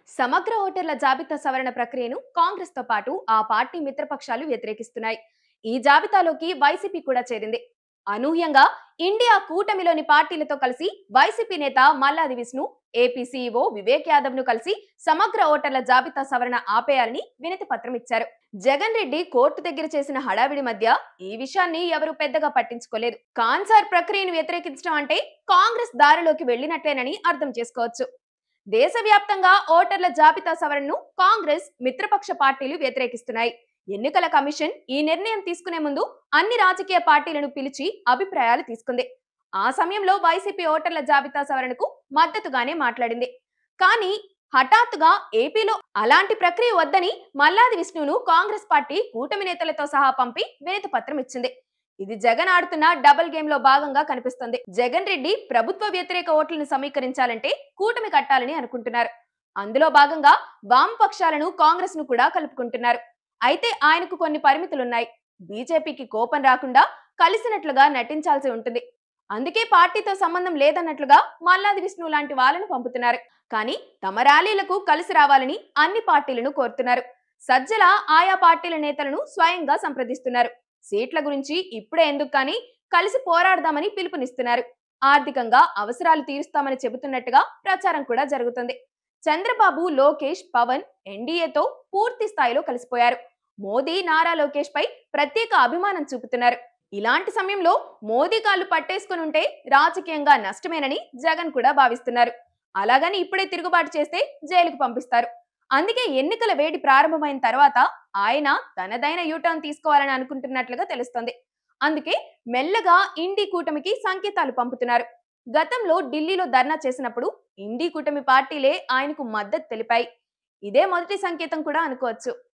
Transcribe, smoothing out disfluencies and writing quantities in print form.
సమగ్ర ఓటర్ల జాబితా సవరణ ప్రక్రియను కాంగ్రెస్ తో పాటు ఆ పార్టీ మిత్రపక్షాలు వ్యతిరేకిస్తున్నాయి. ఈ జాబితాలోకి వైసీపీ కూడా చేరింది. అనూహ్యంగా ఇండియా కూటమిలోని పార్టీలతో కలిసి వైసీపీ నేత మల్లాది విష్ణు, ఏపీ సీఈఓ వివేక్ యాదవ్ ను కలిసి సమగ్ర ఓటర్ల జాబితా సవరణ ఆపేయాలని వినతి పత్రం ఇచ్చారు. జగన్ రెడ్డి కోర్టు దగ్గర చేసిన హడావిడి మధ్య ఈ విషయాన్ని ఎవరూ పెద్దగా పట్టించుకోలేదు. కాన్సార్ ప్రక్రియను వ్యతిరేకించడం అంటే కాంగ్రెస్ దారిలోకి వెళ్లినట్లేనని అర్థం చేసుకోవచ్చు. దేశవ్యాప్తంగా ఓటర్ల జాబితా సవరణను కాంగ్రెస్, మిత్రపక్ష పార్టీలు వ్యతిరేకిస్తున్నాయి. ఎన్నికల కమిషన్ ఈ నిర్ణయం తీసుకునే ముందు అన్ని రాజకీయ పార్టీలను పిలిచి అభిప్రాయాలు తీసుకుంది. ఆ సమయంలో వైసీపీ ఓటర్ల జాబితా సవరణకు మద్దతుగానే మాట్లాడింది. కానీ హఠాత్తుగా ఏపీలో అలాంటి ప్రక్రియ వద్దని మల్లాది విష్ణును కాంగ్రెస్ పార్టీ కూటమి నేతలతో సహా పంపి వినతి పత్రం ఇచ్చింది. ఇది జగన్ ఆడుతున్న డబుల్ గేమ్ లో భాగంగా కనిపిస్తుంది. జగన్ రెడ్డి ప్రభుత్వ వ్యతిరేక ఓట్లను సమీకరించాలంటే కూటమి కట్టాలని అనుకుంటున్నారు. అందులో భాగంగా వామపక్షాలను కాంగ్రెస్ ను కూడా కలుపుకుంటున్నారు. అయితే ఆయనకు కొన్ని పరిమితులున్నాయి. బీజేపీకి కోపం రాకుండా కలిసినట్లుగా నటించాల్సి ఉంటుంది. అందుకే పార్టీతో సంబంధం లేదన్నట్లుగా మల్లాది విష్ణు లాంటి వాళ్ళను పంపుతున్నారు. కానీ తమ ర్యాలీలకు కలిసి రావాలని అన్ని పార్టీలను కోరుతున్నారు. సజ్జల ఆయా పార్టీల నేతలను స్వయంగా సంప్రదిస్తున్నారు. సీట్ల గురించి ఇప్పుడే ఎందుకు కానీ కలిసి పోరాడదామని పిలుపునిస్తున్నారు. ఆర్థికంగా అవసరాలు తీరుస్తామని చెబుతున్నట్టుగా ప్రచారం కూడా జరుగుతుంది. చంద్రబాబు, లోకేష్, పవన్ ఎన్డీఏతో పూర్తి స్థాయిలో కలిసిపోయారు. మోదీ నారా లోకేష్ పై ప్రత్యేక అభిమానం చూపుతున్నారు. ఇలాంటి సమయంలో మోదీ కాళ్ళు పట్టేసుకుని ఉంటే రాజకీయంగా నష్టమేనని జగన్ కూడా భావిస్తున్నారు. అలాగని ఇప్పుడే తిరుగుబాటు చేస్తే జైలుకు పంపిస్తారు. అందుకే ఎన్నికల వేడి ప్రారంభమైన తర్వాత ఆయన తనదైన యూటర్న్ తీసుకోవాలని అనుకుంటున్నట్లుగా తెలుస్తోంది. అందుకే మెల్లగా ఇండి కూటమికి సంకేతాలు పంపుతున్నారు. గతంలో ఢిల్లీలో ధర్నా చేసినప్పుడు ఇండి కూటమి పార్టీలే ఆయనకు మద్దతు తెలిపాయి. ఇదే మొదటి సంకేతం కూడా అనుకోవచ్చు.